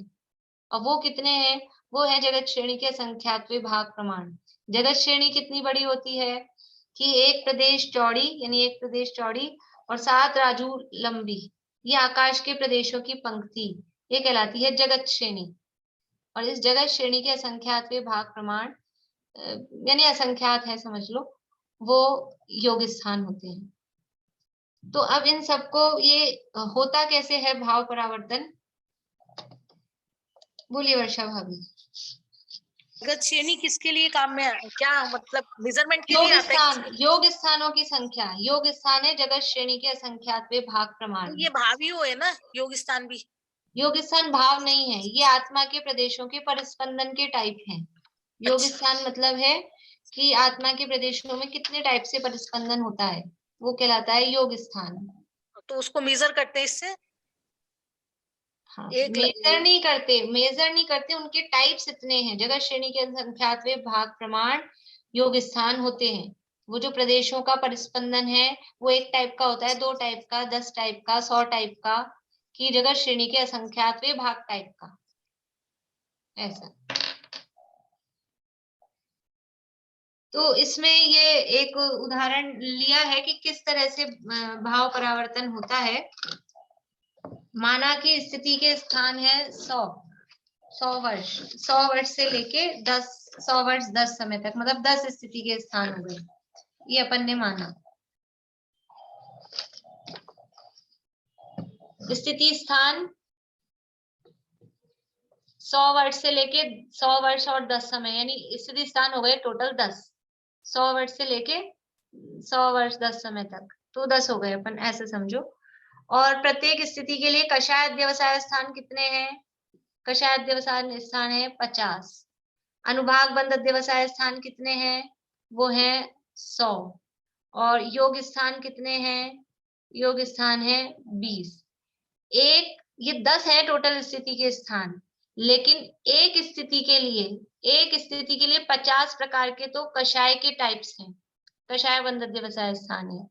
और वो कितने हैं? वो है जगत श्रेणी के असंख्यात भाग प्रमाण। जगत श्रेणी कितनी बड़ी होती है कि एक प्रदेश चौड़ी, यानी एक प्रदेश चौड़ी और 7 राजू लंबी, ये आकाश के प्रदेशों की पंक्ति, ये कहलाती है जगत श्रेणी। और इस जगत श्रेणी के असंख्यात भाग प्रमाण यानी असंख्यात है समझ लो, वो योग स्थान होते हैं। तो अब इन सबको ये होता कैसे है भाव परावर्तन? बोलिए वर्षा भाभी। जगत श्रेणी किसके लिए काम में, क्या मतलब मेजरमेंट के योग लिए आता स्थान, है? योग स्थानों की संख्या, योग स्थान है जगत श्रेणी के असंख्यात भाग प्रमाण। तो ये भाव ही हुए ना योग स्थान भी? योग स्थान भाव नहीं है, ये आत्मा के प्रदेशों के परिस्पंदन के टाइप हैं। योग स्थान मतलब है कि आत्मा के प्रदेशों में कितने टाइप से परिस्पंदन होता है, वो कहलाता है योग स्थान। तो उसको मेजर करते हैं इससे? हाँ, मेजर नहीं करते, उनके टाइप्स इतने हैं। जगत श्रेणी के असंख्यात भाग प्रमाण योग स्थान होते हैं। वो जो प्रदेशों का परिस्पंदन है वो एक टाइप का होता है, 2 टाइप का, 10 टाइप का, 100 टाइप का, कि जगत श्रेणी के असंख्यात भाग टाइप का, ऐसा। तो इसमें ये एक उदाहरण लिया है कि किस तरह से भाव परावर्तन होता है। माना कि स्थिति के स्थान है 100 वर्ष, 100 वर्ष से लेके 100 वर्ष 10 समय तक, मतलब 10 स्थिति के स्थान हो गए, ये अपन ने माना। स्थिति स्थान 100 वर्ष से लेके 100 वर्ष और 10 समय, यानी स्थिति स्थान हो गए टोटल 10। 100 वर्ष से लेके 100 वर्ष 10 समय तक, तो 10 हो गए अपन, ऐसे समझो। और प्रत्येक स्थिति के लिए कषाय अध्यवसाय स्थान कितने हैं? कषाय अध्यवसाय स्थान है 50। अनुभाग बंध अध्यवसाय स्थान कितने हैं? वो है 100। और योग स्थान कितने हैं? योग स्थान है 20। ये 10 है टोटल स्थिति के स्थान, लेकिन एक स्थिति के लिए 50 प्रकार के तो कषाय के टाइप्स हैं, कषाय बंध अध्यवसाय स्थान है।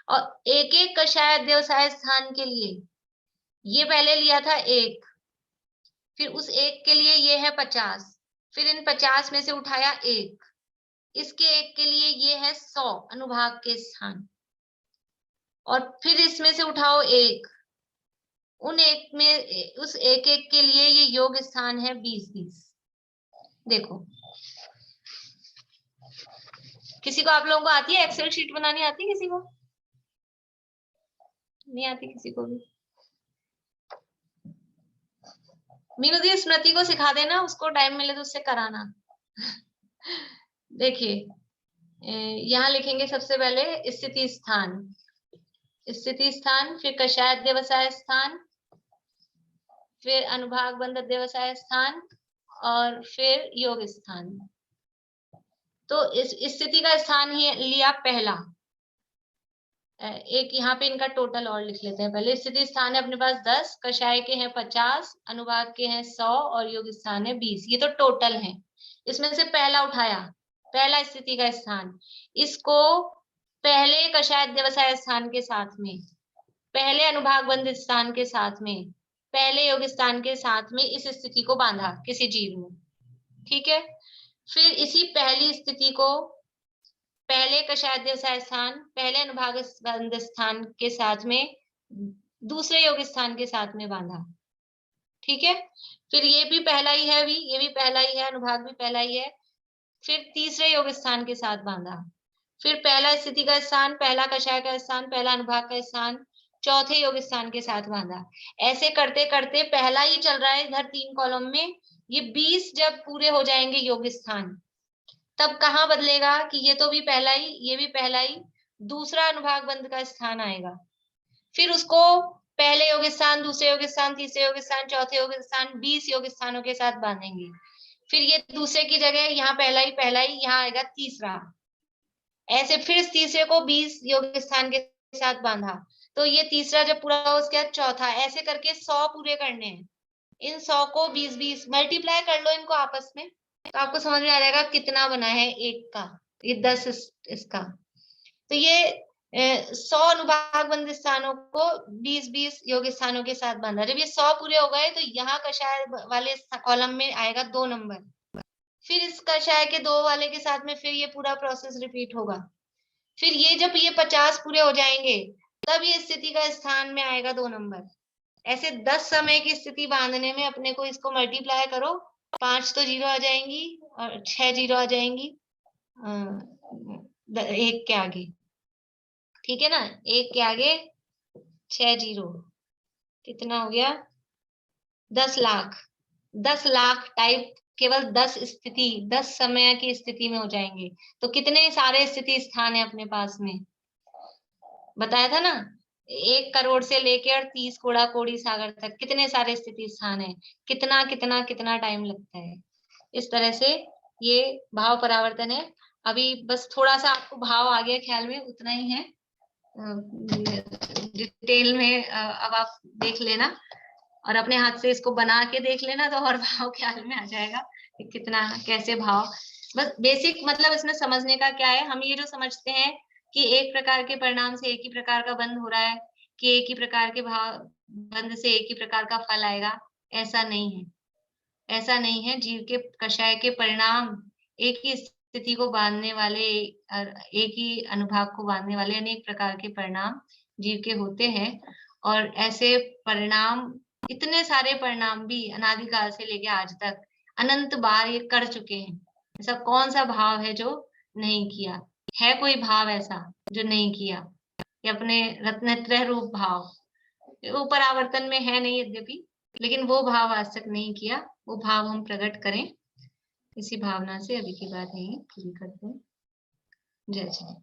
और एक एक कषाय अध्यवसाय स्थान के लिए ये पहले लिया था 1, फिर उस 1 के लिए ये है 50, फिर इन 50 में से उठाया 1, इसके 1 के लिए ये है 100 अनुभाग के स्थान, और फिर इसमें से उठाओ 1, उन 1 में उस 1 के लिए ये योग स्थान है 20। देखो, किसी को, आप लोगों को आती है एक्सेल शीट बनानी? आती है किसी को? नहीं आती किसी को भी? मीनू दी स्मृति को सिखा देना, उसको टाइम मिले तो उससे कराना। देखिए, यहाँ लिखेंगे सबसे पहले स्थिति स्थान, फिर कषाय अध्यवसाय स्थान, फिर अनुभाग बंध अध्यवसाय स्थान, और फिर योग स्थान। तो इस स्थिति का स्थान ही लिया पहला। एक यहाँ पे इनका टोटल और लिख लेते हैं। पहले स्थिति स्थान है अपने पास 10, कषाय के हैं 50, अनुभाग के हैं 100 और योग स्थान है 20। ये तो टोटल है। इसमें से पहला उठाया, पहला स्थिति का स्थान, इसको पहले कषाय अध्यवसाय स्थान के साथ में, पहले अनुभाग बंध स्थान के साथ में, पहले योग स्थान के साथ में इस स्थिति को बांधा किसी जीव में, ठीक है। फिर इसी पहली स्थिति को पहले कषाय अध्यवसाय स्थान, पहले अनुभाग बंध स्थान के साथ में दूसरे योग स्थान के साथ में बांधा, ठीक है। फिर ये भी पहला ही है, ये भी पहला ही है, अनुभाग भी पहला ही है। फिर तीसरे योग स्थान के साथ बांधा, फिर पहला स्थिति का स्थान, पहला कषाय का स्थान, पहला अनुभाग का स्थान, चौथे योग स्थान के साथ बांधा। ऐसे करते करते पहला ही चल रहा है इधर 3 कॉलम में। ये 20 जब पूरे हो जाएंगे योग स्थान, तब कहाँ बदलेगा कि ये तो भी पहला ही, ये भी पहला ही, दूसरा अनुभाग बंध का स्थान आएगा। फिर उसको पहले योग स्थान, दूसरे योग स्थान, तीसरे योग स्थान, चौथे योग स्थान, 20 योग स्थानों के साथ बांधेंगे। फिर ये दूसरे की जगह यहाँ पहला ही, यहाँ आएगा तीसरा। ऐसे फिर इस तीसरे को 20 योग स्थान के साथ बांधा, तो ये तीसरा जब पूरा हो उसके बाद चौथा, ऐसे करके 100 पूरे करने हैं। इन 100 को 20-20 मल्टीप्लाई कर लो इनको आपस में, तो आपको समझ में आ जाएगा कितना बना है एक का, ये 10 इसका। तो ये 100 अनुभाग बंध स्थानों को 20-20 योग स्थानों के साथ बांधा। जब ये 100 पूरे हो गए तो यहाँ कषाय वाले कॉलम में आएगा 2 नंबर। फिर इस कषाय के 2 वाले के साथ में फिर ये पूरा प्रोसेस रिपीट होगा। फिर ये जब ये 50 पूरे हो जाएंगे तब ये स्थिति का स्थान में आएगा 2 नंबर। ऐसे 10 समय की स्थिति बांधने में अपने को इसको मल्टीप्लाई करो, 5 तो 0 आ जाएंगी और 6 0 आ जाएंगी 1 के आगे, ठीक है ना, 1 के आगे 6 0, कितना हो गया 10 लाख। 10 लाख टाइप केवल 10 स्थिति, 10 समय की स्थिति में हो जाएंगे। तो कितने सारे स्थिति स्थान है अपने पास में, बताया था ना, 1 करोड़ से लेकर 30 कोड़ा कोड़ी सागर तक कितने सारे स्थिति स्थान है, कितना कितना कितना टाइम लगता है। इस तरह से ये भाव परावर्तन है। अभी बस थोड़ा सा आपको भाव आ गया ख्याल में, उतना ही है, डिटेल में अब आप देख लेना और अपने हाथ से इसको बना के देख लेना, तो और भाव ख्याल में आ जाएगा कि कितना कैसे भाव। बस बेसिक मतलब इसमें समझने का क्या है, हम ये जो समझते हैं कि एक प्रकार के परिणाम से एक ही प्रकार का बंध हो रहा है, कि एक ही प्रकार के भाव बंध से एक ही प्रकार का फल आएगा, ऐसा नहीं है। ऐसा नहीं है। जीव के कषाय के परिणाम एक ही स्थिति को बांधने वाले, एक ही अनुभाग को बांधने वाले अनेक प्रकार के परिणाम जीव के होते हैं। और ऐसे परिणाम, इतने सारे परिणाम भी अनादिकाल से लेके आज तक अनंत बार ये कर चुके हैं। ऐसा कौन सा भाव है जो नहीं किया है? कोई भाव ऐसा जो नहीं किया? ये अपने रत्नत्रय रूप भाव, वो परावर्तन में है नहीं यद्यपि, लेकिन वो भाव आज तक नहीं किया। वो भाव हम प्रकट करें। इसी भावना से अभी की बात यही पूरी करते हैं। जय जय।